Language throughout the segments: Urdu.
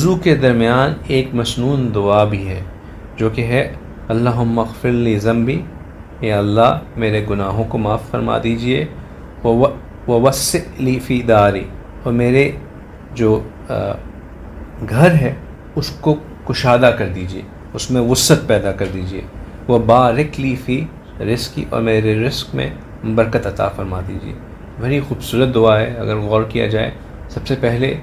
وضو کے درمیان ایک مسنون دعا بھی ہے جو کہ ہے اللہم اغفر لی ذنبی، یا اللہ میرے گناہوں کو معاف فرما دیجئے، ووسع لی فی داری، اور میرے جو گھر ہے اس کو کشادہ کر دیجئے، اس میں وسعت پیدا کر دیجئے، وبارک لی فی رزقی، اور میرے رزق میں برکت عطا فرما دیجئے۔ بڑی خوبصورت دعا ہے اگر غور کیا جائے۔ سب سے پہلے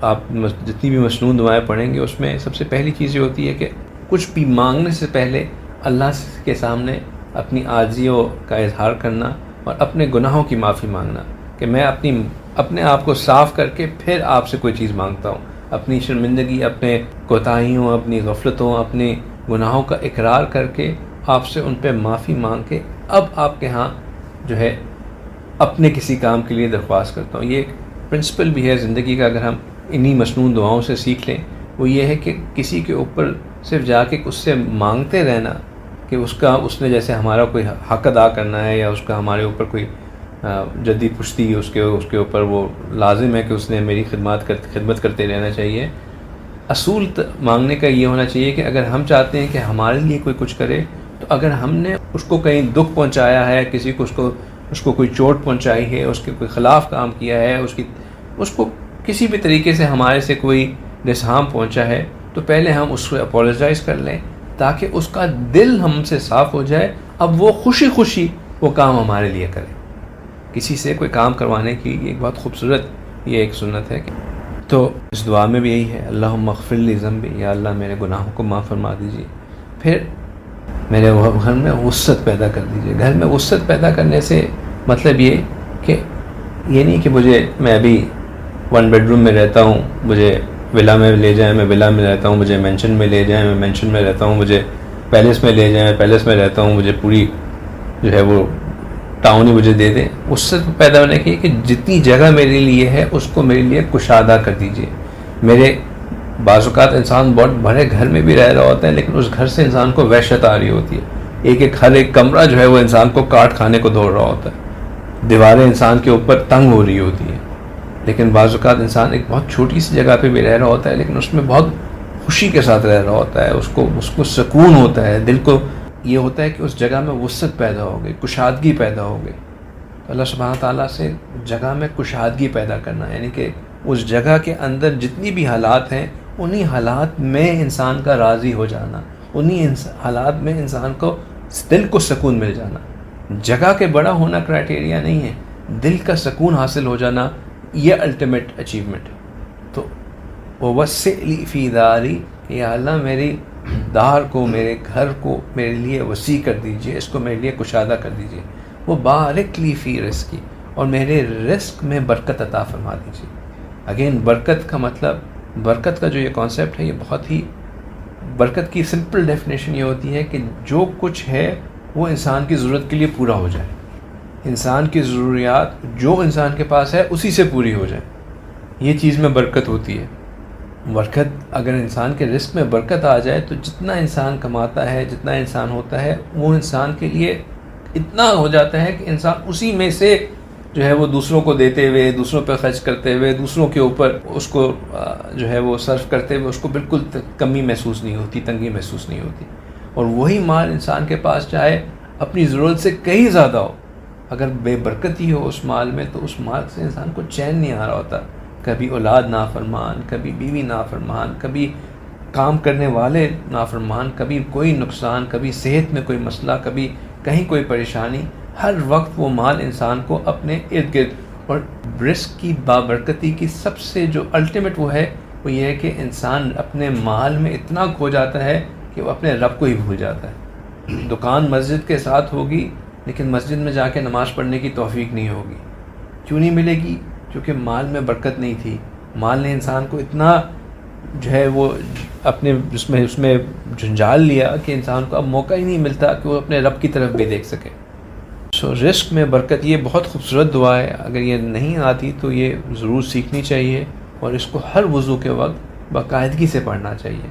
آپ جتنی بھی مسنون دعائیں پڑھیں گے اس میں سب سے پہلی چیز یہ ہوتی ہے کہ کچھ بھی مانگنے سے پہلے اللہ کے سامنے اپنی عاجزیوں کا اظہار کرنا اور اپنے گناہوں کی معافی مانگنا، کہ میں اپنے آپ کو صاف کر کے پھر آپ سے کوئی چیز مانگتا ہوں، اپنی شرمندگی، اپنے کوتاہیوں، اپنی غفلتوں، اپنے گناہوں کا اقرار کر کے آپ سے ان پہ معافی مانگ کے اب آپ کے ہاں جو ہے اپنے کسی کام کے لیے درخواست کرتا ہوں۔ یہ ایک پرنسپل بھی ہے زندگی کا، اگر ہم انہی مسنون دعاؤں سے سیکھ لیں، وہ یہ ہے کہ کسی کے اوپر صرف جا کے اس سے مانگتے رہنا کہ اس نے جیسے ہمارا کوئی حق ادا کرنا ہے، یا اس کا ہمارے اوپر کوئی جدی پشتی اس کے اوپر وہ لازم ہے کہ اس نے میری خدمت کرتے رہنا چاہیے۔ اصول مانگنے کا یہ ہونا چاہیے کہ اگر ہم چاہتے ہیں کہ ہمارے لیے کوئی کچھ کرے، تو اگر ہم نے اس کو کہیں دکھ پہنچایا ہے، کسی کو اس کو کوئی چوٹ پہنچائی ہے، اس کے کوئی خلاف کام کیا ہے، اس کو کسی بھی طریقے سے ہمارے سے کوئی نسہام پہنچا ہے، تو پہلے ہم اس کو اپولوجائز کر لیں تاکہ اس کا دل ہم سے صاف ہو جائے، اب وہ خوشی خوشی وہ کام ہمارے لیے کرے۔ کسی سے کوئی کام کروانے کی ایک بہت خوبصورت یہ ایک سنت ہے۔ تو اس دعا میں بھی یہی ہے اللہم اغفر لی ذنبی، یا اللہ میرے گناہوں کو معاف فرما دیجیے، پھر میرے گھر میں وسعت پیدا کر دیجیے۔ گھر میں وسعت پیدا کرنے سے مطلب یہ کہ یہ نہیں کہ میں ابھی 1 بیڈ روم میں رہتا ہوں، مجھے ولا میں لے جائیں، میں ولا میں رہتا ہوں، مجھے مینشن میں لے جائیں، میں مینشن میں رہتا ہوں، مجھے پیلس میں لے جائیں، میں پیلس میں رہتا ہوں، مجھے پوری جو ہے وہ ٹاؤن ہی مجھے دے دیں۔ وسعت پیدا ہونے کی کہ جتنی جگہ میرے لیے ہے اس کو میرے لیے کشادہ کر دیجیے۔ میرے بعض اوقات انسان بہت بڑے گھر میں بھی رہ رہا ہوتا ہے، لیکن اس گھر سے انسان کو وحشت آ رہی ہوتی ہے، ہر ایک کمرہ جو ہے وہ انسان کو کاٹ کھانے کو دوڑ رہا ہوتا ہے، دیواریں انسان کے اوپر تنگ ہو رہی ہوتی ہیں۔ لیکن بعض اوقات انسان ایک بہت چھوٹی سی جگہ پہ بھی رہ رہا ہوتا ہے، لیکن اس میں بہت خوشی کے ساتھ رہ رہا ہوتا ہے، اس کو سکون ہوتا ہے، دل کو یہ ہوتا ہے کہ اس جگہ میں وسعت پیدا ہو گئی، کشادگی پیدا ہو گئی۔ اللہ سبحانہ تعالیٰ سے جگہ میں کشادگی پیدا کرنا، یعنی کہ اس جگہ کے اندر جتنی بھی حالات ہیں انہی حالات میں انسان کا راضی ہو جانا، انہی حالات میں انسان کو دل کو سکون مل جانا۔ جگہ کے بڑا ہونا کرائٹیریا نہیں ہے، دل کا سکون حاصل ہو جانا یہ الٹیمیٹ اچیومنٹ ہے۔ تو ووسع لی فی داری، یا اللہ میری دار کو، میرے گھر کو میرے لیے وسیع کر دیجئے، اس کو میرے لیے کشادہ کر دیجئے۔ وہ بارک لی فی رزقی، اور میرے رزق میں برکت عطا فرما دیجئے۔ اگین برکت کا مطلب، برکت کا جو یہ کانسیپٹ ہے، یہ بہت ہی، برکت کی سمپل ڈیفینیشن یہ ہوتی ہے کہ جو کچھ ہے وہ انسان کی ضرورت کے لیے پورا ہو جائے، انسان کی ضروریات جو انسان کے پاس ہے اسی سے پوری ہو جائے، یہ چیز میں برکت ہوتی ہے۔ برکت، اگر انسان کے رزق میں برکت آ جائے تو جتنا انسان کماتا ہے، جتنا انسان ہوتا ہے، وہ انسان کے لیے اتنا ہو جاتا ہے کہ انسان اسی میں سے جو ہے وہ دوسروں کو دیتے ہوئے، دوسروں پہ خرچ کرتے ہوئے، دوسروں کے اوپر اس کو جو ہے وہ صرف کرتے ہوئے اس کو بالکل کمی محسوس نہیں ہوتی، تنگی محسوس نہیں ہوتی۔ اور وہی مال انسان کے پاس چاہے اپنی ضرورت سے کہیں زیادہ ہو، اگر بے برکتی ہو اس مال میں تو اس مال سے انسان کو چین نہیں آ رہا ہوتا، کبھی اولاد نافرمان، کبھی بیوی نافرمان، کبھی کام کرنے والے نافرمان، کبھی کوئی نقصان، کبھی صحت میں کوئی مسئلہ، کبھی کہیں کوئی پریشانی، ہر وقت وہ مال انسان کو اپنے ارد گرد۔ اور رزق کی بابرکتی کی سب سے جو الٹیمیٹ وہ ہے، وہ یہ ہے کہ انسان اپنے مال میں اتنا کھو جاتا ہے کہ وہ اپنے رب کو ہی بھول جاتا ہے۔ دکان مسجد کے ساتھ ہوگی لیکن مسجد میں جا کے نماز پڑھنے کی توفیق نہیں ہوگی۔ کیوں نہیں ملے گی؟ کیونکہ مال میں برکت نہیں تھی، مال نے انسان کو اتنا جو ہے وہ اپنے اس میں جھنجھال لیا کہ انسان کو اب موقع ہی نہیں ملتا کہ وہ اپنے رب کی طرف بھی دیکھ سکے۔ رزق میں برکت، یہ بہت خوبصورت دعا ہے، اگر یہ نہیں آتی تو یہ ضرور سیکھنی چاہیے، اور اس کو ہر وضو کے وقت باقاعدگی سے پڑھنا چاہیے۔